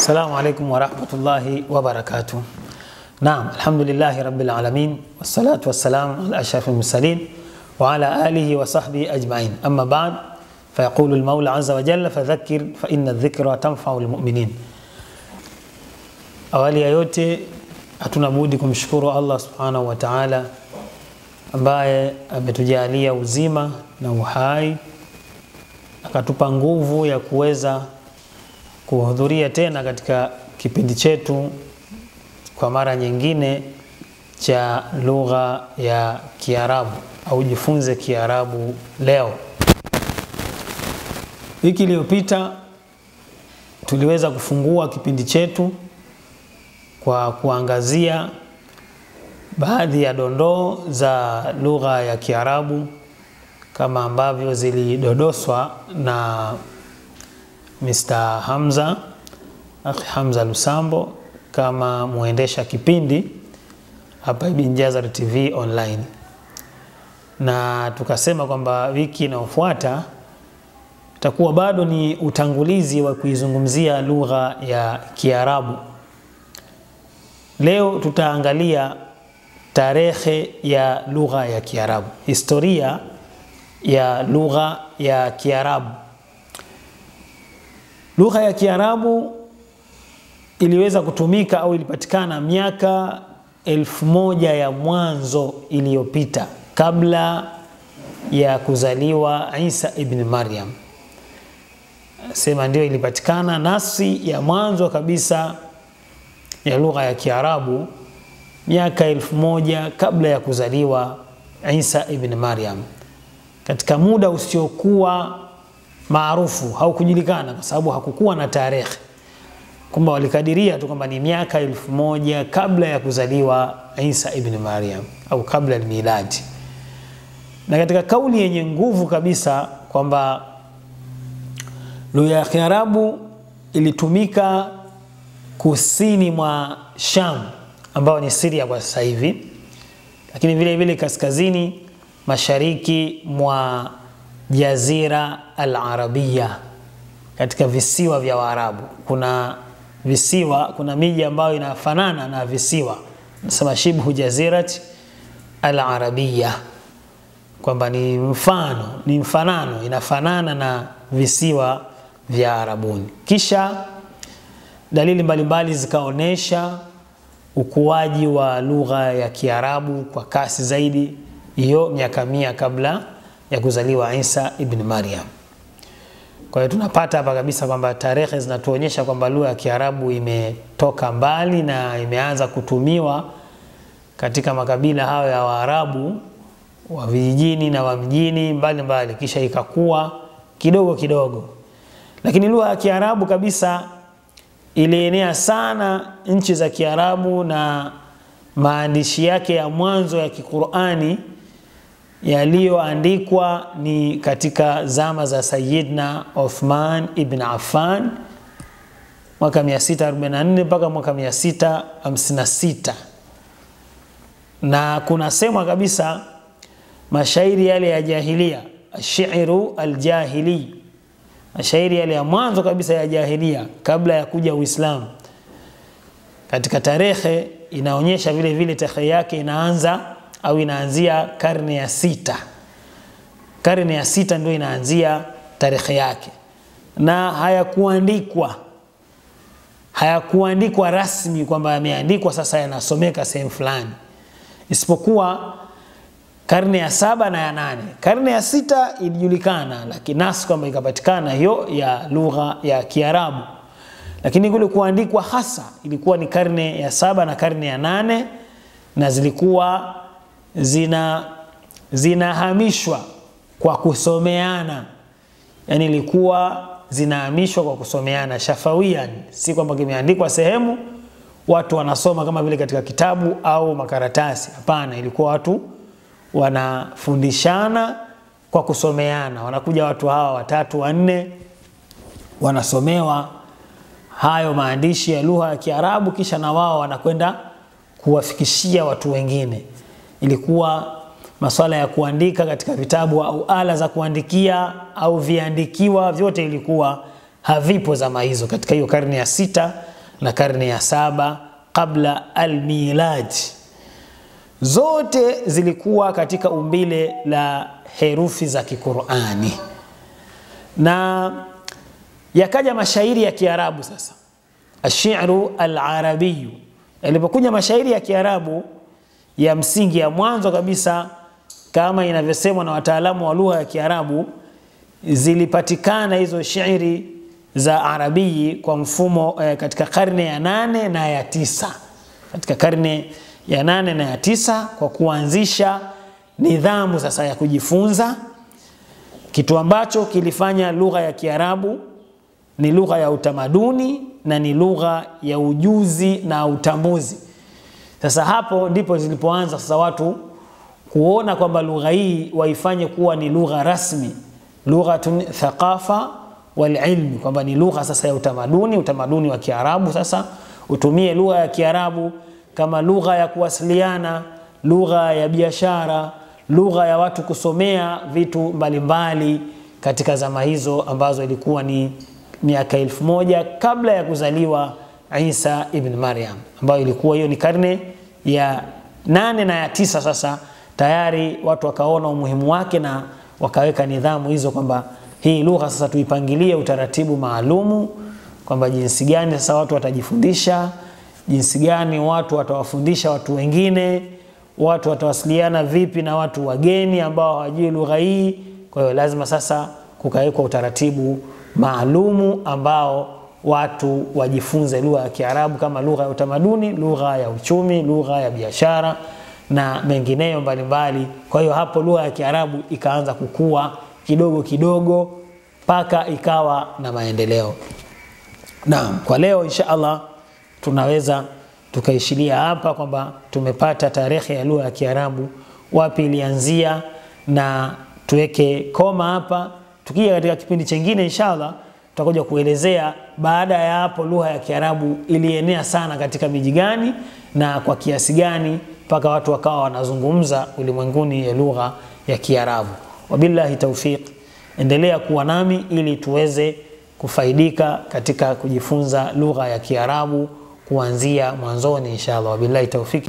السلام عليكم ورحمة الله وبركاته. نعم، الحمد لله رب العالمين والصلاة والسلام على أشرف المرسلين وعلى آله وصحبه أجمعين. أما بعد، فيقول المولى عز وجل: فذكر فإن الذكرى تنفع المؤمنين. Awali ya yote hatuna budi kumshukuru Allah subhanahu wa ta'ala ambaye ametujalia uzima na uhai, akatupa nguvu ya kuweza kuhudhuria tena katika kipindi chetu kwa mara nyingine cha lugha ya Kiarabu au jifunze Kiarabu leo. Wiki iliyopita tuliweza kufungua kipindi chetu kwa kuangazia baadhi ya dondoo za lugha ya Kiarabu kama ambavyo zilidodoswa na Mr. Hamza, Akhi Hamza Lusambo, kama muendesha kipindi hapa Ibn Jazar TV online. Na tukasema kwamba wiki inayofuata itakuwa bado ni utangulizi wa kuizungumzia lugha ya Kiarabu. Leo tutaangalia tarehe ya lugha ya Kiarabu, historia ya lugha ya Kiarabu. Lugha ya Kiarabu iliweza kutumika au ilipatikana miaka 1000 ya mwanzo iliyopita, kabla ya kuzaliwa Isa ibn Maryam. Sema ndio ilipatikana nasi ya mwanzo kabisa ya lugha ya Kiarabu miaka 1000 kabla ya kuzaliwa Isa ibn Maryam, katika muda usiokuwa maarufu au kujulikana, kwa sababu hakukuwa na tarehe, kwamba walikadiria tu kwamba ni miaka 1000 kabla ya kuzaliwa Isa ibn Maryam au kabla ya miladi. Na katika kauli yenye nguvu kabisa kwamba lugha ya Kiarabu ilitumika kusini mwa Sham ambao ni Syria kwa sasa hivi, lakini vile vile kaskazini mashariki mwa Jazira al-Arabia, katika visiwa vya Waarabu. Kuna visiwa, kuna miji ambayo inafanana na visiwa, nasema shibhu jazirat al-Arabia, kwamba ni mfanano, inafanana na visiwa vya Arabuni. Kisha dalili mbalimbali zikaonesha ukuaji wa lugha ya Kiarabu kwa kasi zaidi hiyo miaka 100 kabla ya kuzaliwa Isa ibn Maryam. Kwa hiyo tunapata hapa kabisa kwamba tarehe zinatuonyesha kwamba lugha ya Kiarabu imetoka mbali na imeanza kutumiwa katika makabila hayo ya Waarabu wa vijijini na wa mjini mbalimbali, kisha ikakua kidogo kidogo. Lakini lugha ya Kiarabu kabisa ilienea sana nchi za Kiarabu, na maandishi yake ya mwanzo ya Kiqur'ani yaliyoandikwa ni katika zama za Sayyidna Uthman ibn Affan mwaka 644 mpaka mwaka 656. Na kuna sema kabisa mashairi yale ya jahiliya, ash-shi'ru al-jahili, mashairi yale ya mwanzo kabisa ya jahiliya kabla ya kuja Uislamu, katika tarehe inaonyesha vile vile tarehe yake inaanza au inaanzia karne ya 6. Karne ya 6 ndio inaanzia tarehe yake, na hayakuandikwa rasmi kwamba yameandikwa sasa yanasomeka sehemu fulani, isipokuwa karne ya 7 na ya 8. Karne ya 6 ilijulikana, lakini nasi kwamba ikapatikana hiyo ya lugha ya Kiarabu, lakini kule kuandikwa hasa ilikuwa ni karne ya 7 na karne ya 8, na zilikuwa zinahamishwa kwa kusomeana. Yani ilikuwa zinahamishwa kwa kusomeana shafawian, si kwamba kimeandikwa sehemu watu wanasoma kama vile katika kitabu au makaratasi. Hapana, ilikuwa watu wanafundishana kwa kusomeana. Wanakuja watu hawa 3 4 wanasomewa hayo maandishi ya lugha ya Kiarabu, kisha na wao wanakwenda kuwafikishia watu wengine. Ilikuwa masuala ya kuandika katika vitabu au ala za kuandikia au viandikiwa, vyote ilikuwa havipo zama hizo katika hiyo karne ya 6 na karne ya 7 kabla al-milad. Zote zilikuwa katika umbile la herufi za Kiqur'ani. Na yakaja mashairi ya Kiarabu sasa. Ash-shi'ru al-arabiy. Yalipokuja mashairi ya Kiarabu ya msingi ya mwanzo kabisa, kama inavyosemwa na wataalamu wa lugha ya Kiarabu, zilipatikana hizo shairi za Arabii kwa mfumo katika karne ya 8 na ya 9. Katika karne ya 8 na ya 9, kwa kuanzisha nidhamu sasa ya kujifunza, kitu ambacho kilifanya lugha ya Kiarabu ni lugha ya utamaduni na ni lugha ya ujuzi na utambuzi. Sasa hapo ndipo zilipoanza sasa watu kuona kwamba lugha hii waifanye kuwa ni lugha rasmi, lughatun thaqafa wal ilmi, kwamba ni lugha sasa ya utamaduni wa Kiarabu. Sasa utumie lugha ya Kiarabu kama lugha ya kuwasiliana, lugha ya biashara, lugha ya watu kusomea vitu mbalimbali katika zama hizo ambazo ilikuwa ni miaka 1000 kabla ya kuzaliwa Isa ibn Maryam, ambayo ilikuwa hiyo ni karne ya 8 na ya 9. Sasa tayari watu wakaona umuhimu wake na wakaweka nidhamu hizo kwamba hii lugha sasa tuipangilie utaratibu maalumu, kwamba jinsi gani sasa watu watajifundisha, jinsi gani watu watawafundisha watu wengine, watu watawasiliana vipi na watu wageni ambao hawajui lugha hii. Kwa hiyo lazima sasa kukawekwa utaratibu maalumu ambao watu wajifunze lugha ya Kiarabu kama lugha ya utamaduni, lugha ya uchumi, lugha ya biashara na mengineyo mbalimbali. Kwa hiyo hapo lugha ya Kiarabu ikaanza kukua kidogo kidogo mpaka ikawa na maendeleo. Naam, kwa leo insha Allah tunaweza tukaishilia hapa kwamba tumepata tarehe ya lugha ya Kiarabu, wapi ilianzia, na tuweke koma hapa. Tukija katika kipindi kingine inshallah tutakuja kuelezea baada ya hapo lugha ya Kiarabu ilienea sana katika miji gani na kwa kiasi gani mpaka watu wakawa wanazungumza ulimwenguni ya lugha ya Kiarabu. Wabillahi tawfiq. Endelea kuwa nami ili tuweze kufaidika katika kujifunza lugha ya Kiarabu kuanzia mwanzoni inshallah. Wabillahi tawfiq.